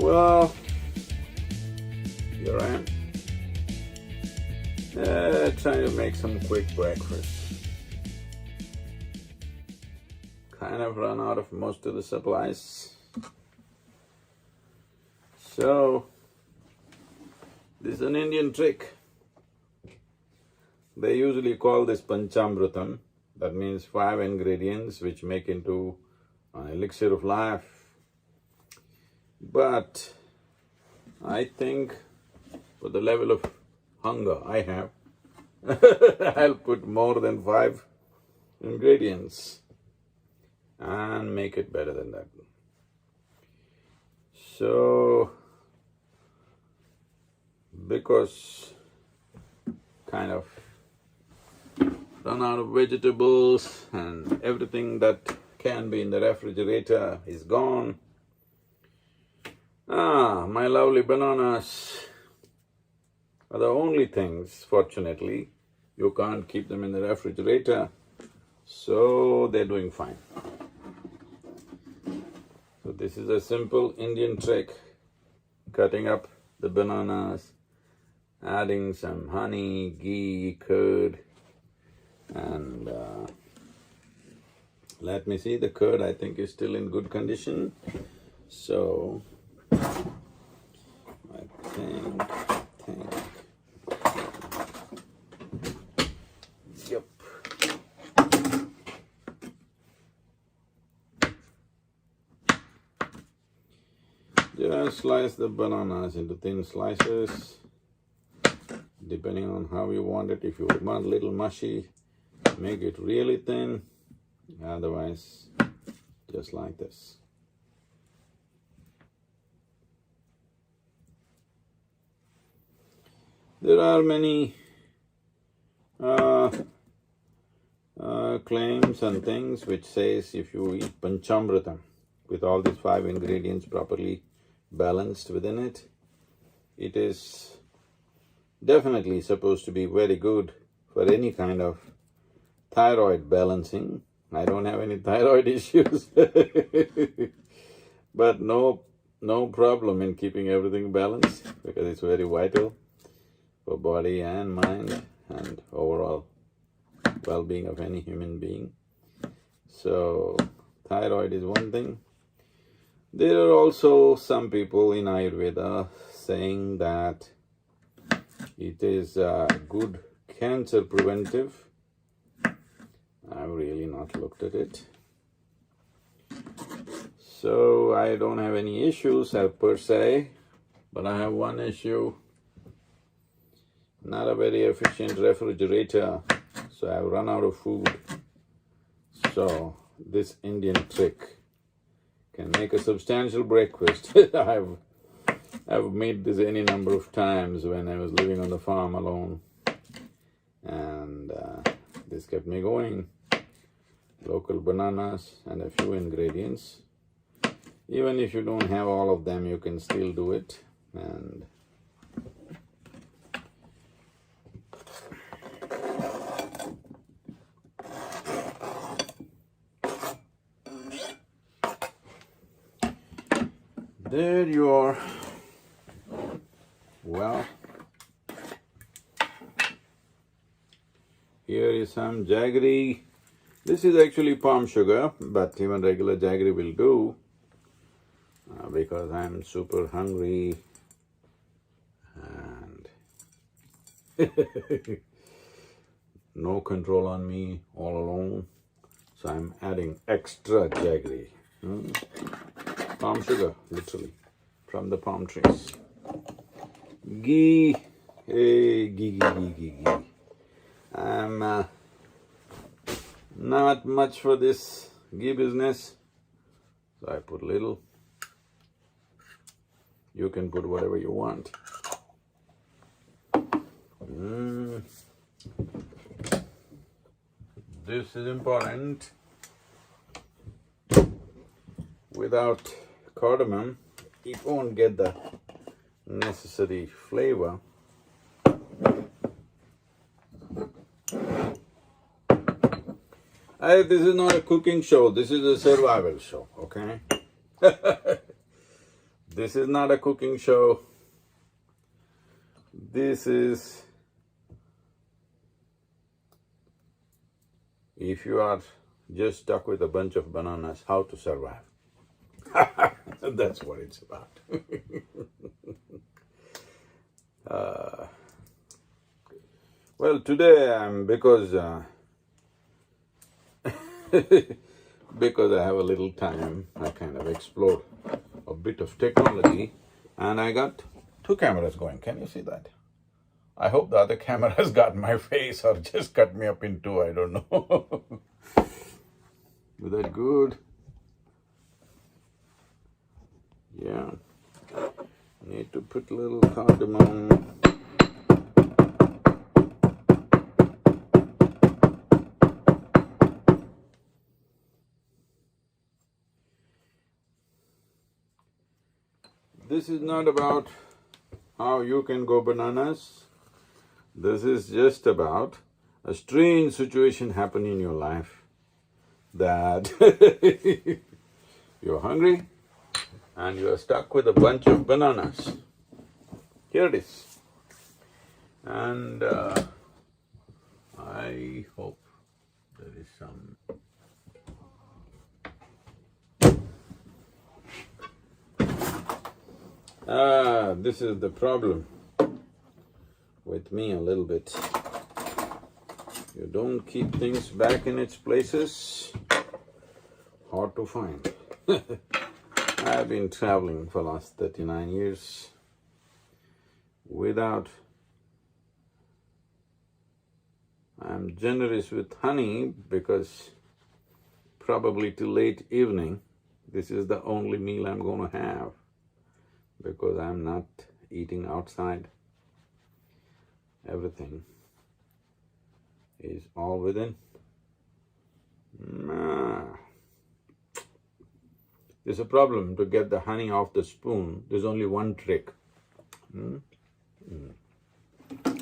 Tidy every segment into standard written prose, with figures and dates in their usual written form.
Well, here I am. Trying to make some quick breakfast. Kind of run out of most of the supplies. So, this is an Indian trick. They usually call this panchamritam. That means 5 ingredients which make into an elixir of life. But I think for the level of hunger I have, I'll put more than 5 ingredients and make it better than that. So, because kind of run out of vegetables and everything that can be in the refrigerator is gone. My lovely bananas are the only things, fortunately, you can't keep them in the refrigerator, so they're doing fine. So this is a simple Indian trick, cutting up the bananas, adding some honey, ghee, curd, and let me see, the curd I think is still in good condition. So, I think, yep. Just slice the bananas into thin slices, depending on how you want it. If you want a little mushy, make it really thin, otherwise just like this. There are many claims and things which says if you eat panchamritam with all these 5 ingredients properly balanced within it, it is definitely supposed to be very good for any kind of thyroid balancing. I don't have any thyroid issues, but no problem in keeping everything balanced, because it's very vital for body and mind and overall well-being of any human being. So, thyroid is one thing. There are also some people in Ayurveda saying that it is a good cancer preventive. I've really not looked at it. So, I don't have any issues per se, but I have one issue. Not a very efficient refrigerator, so I've run out of food. So, this Indian trick can make a substantial breakfast. I've made this any number of times when I was living on the farm alone, and this kept me going. Local bananas and a few ingredients. Even if you don't have all of them, you can still do it. And there you are. Well, here is some jaggery. This is actually palm sugar, but even regular jaggery will do, because I'm super hungry and no control on me, all alone, so I'm adding extra jaggery. Palm sugar, literally, from the palm trees. Ghee, hey, ghee. I'm not much for this ghee business, so I put little. You can put whatever you want. This is important. Without cardamom, it won't get the necessary flavor. This is not a cooking show, this is a survival show, okay? This is not a cooking show. This is, if you are just stuck with a bunch of bananas, how to survive. That's what it's about. Well, today because because I have a little time, I kind of explored a bit of technology, and I got two cameras going. Can you see that? I hope the other camera has got my face or just cut me up in two, I don't know. Is that good? Yeah. Need to put a little cardamom. This is not about how you can go bananas. This is just about a strange situation happening in your life that you're hungry and you are stuck with a bunch of bananas. Here it is. And I hope there is some. This is the problem with me a little bit. You don't keep things back in its places, hard to find. I've been traveling for the last 39 years without. I'm generous with honey because probably till late evening, this is the only meal I'm going to have because I'm not eating outside. Everything is all within. There's a problem to get the honey off the spoon. There's only one trick.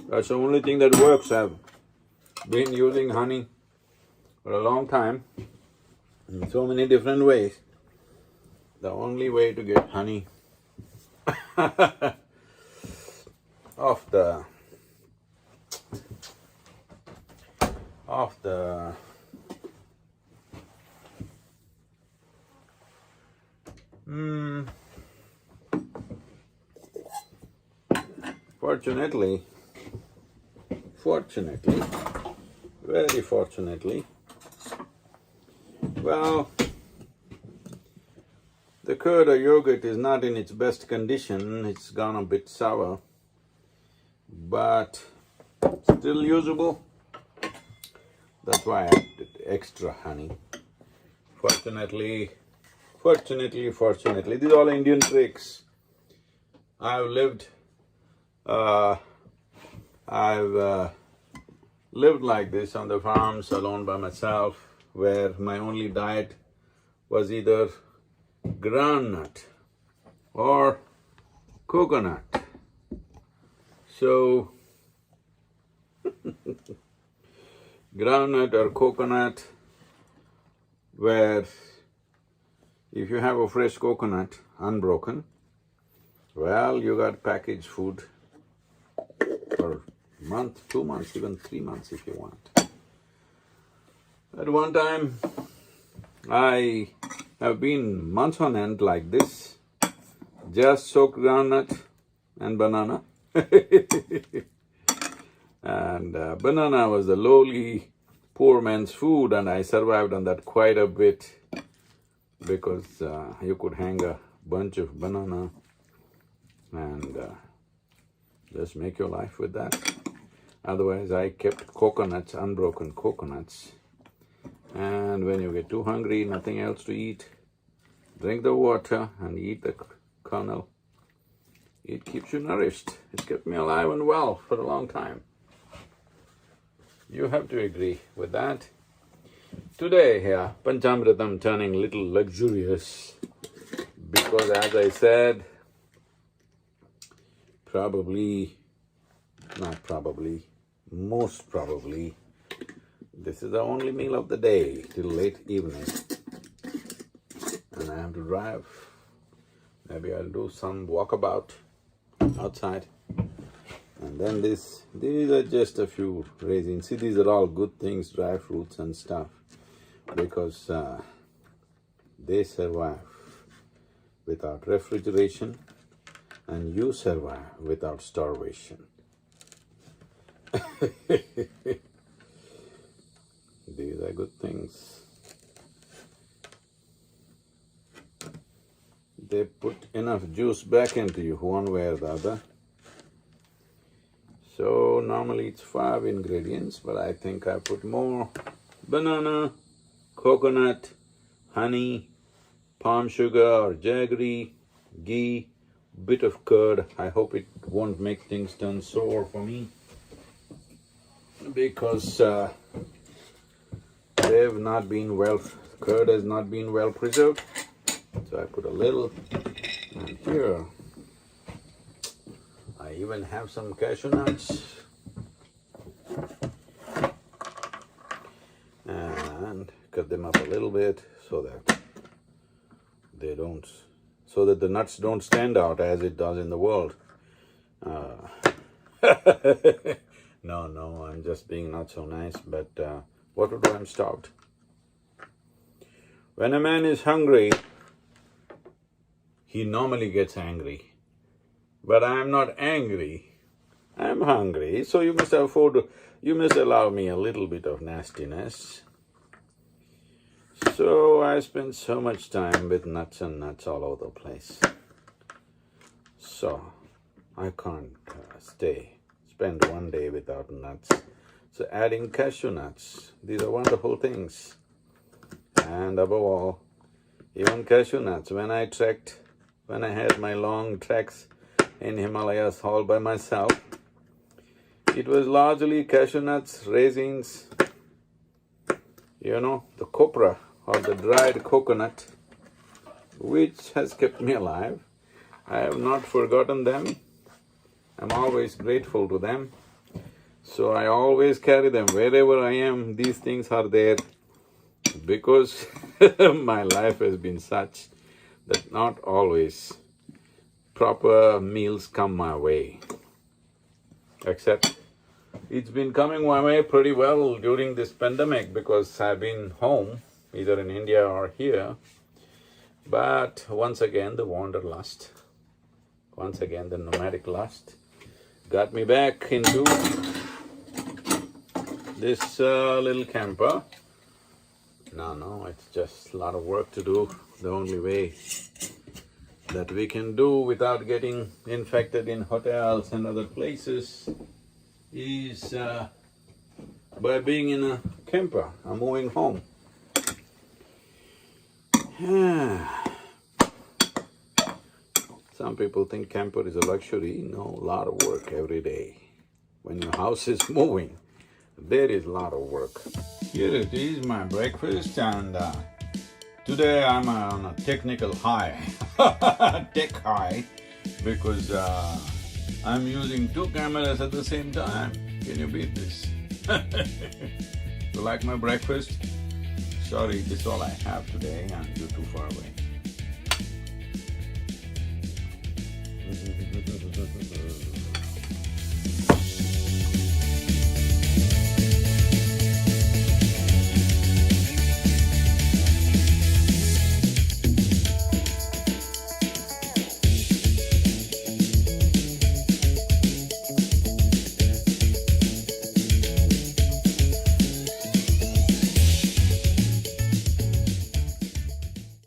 That's the only thing that works. I've been using honey for a long time in so many different ways. The only way to get honey off the fortunately, very fortunately, well, the curd or yogurt is not in its best condition. It's gone a bit sour, but still usable. That's why I added extra honey. Fortunately, these are all Indian tricks. I've lived like this on the farms alone by myself, where my only diet was either groundnut or coconut. So, groundnut or coconut, where if you have a fresh coconut, unbroken, well, you got packaged food for a month, 2 months, even 3 months if you want. At one time, I have been months on end like this, just soaked groundnut and banana. And banana was the lowly poor man's food, and I survived on that quite a bit because you could hang a bunch of banana and just make your life with that. Otherwise, I kept coconuts, unbroken coconuts. And when you get too hungry, nothing else to eat, drink the water and eat the kernel. It keeps you nourished. It kept me alive and well for a long time. You have to agree with that. Today, here, Panchamritam turning little luxurious because, as I said, most probably, this is the only meal of the day till late evening. And I have to drive Maybe I'll do some walkabout outside. And then these are just a few raisins. See, these are all good things, dry fruits and stuff, because they survive without refrigeration and you survive without starvation. These are good things. They put enough juice back into you one way or the other. So normally it's 5 ingredients, but I think I put more. Banana, coconut, honey, palm sugar or jaggery, ghee, bit of curd. I hope it won't make things turn sour for me, because they've not been curd has not been well preserved. So I put a little, and here I even have some cashew nuts, and cut them up a little bit so that the nuts don't stand out as it does in the world. No, I'm just being not so nice, but what to do, I'm starved. When a man is hungry, he normally gets angry. But I'm not angry, I'm hungry, so you must allow me a little bit of nastiness. So I spend so much time with nuts and nuts all over the place. So I can't spend one day without nuts. So adding cashew nuts, these are wonderful things. And above all, even cashew nuts, when I had my long treks in Himalayas all by myself, it was largely cashew nuts, raisins, the copra or the dried coconut, which has kept me alive. I have not forgotten them. I'm always grateful to them. So I always carry them wherever I am. These things are there because my life has been such that not always proper meals come my way. Except it's been coming my way pretty well during this pandemic because I've been home, either in India or here. But once again, the wanderlust, once again, the nomadic lust got me back into this little camper. No, it's just a lot of work to do. The only way that we can do without getting infected in hotels and other places is by being in a camper, a moving home. Some people think camper is a luxury. No, a lot of work every day. When your house is moving, there is a lot of work. Here it is, my breakfast, and today I'm on a technical high, tech high, because I'm using 2 cameras at the same time. Can you beat this? You like my breakfast? Sorry, this is all I have today, and you're too far away.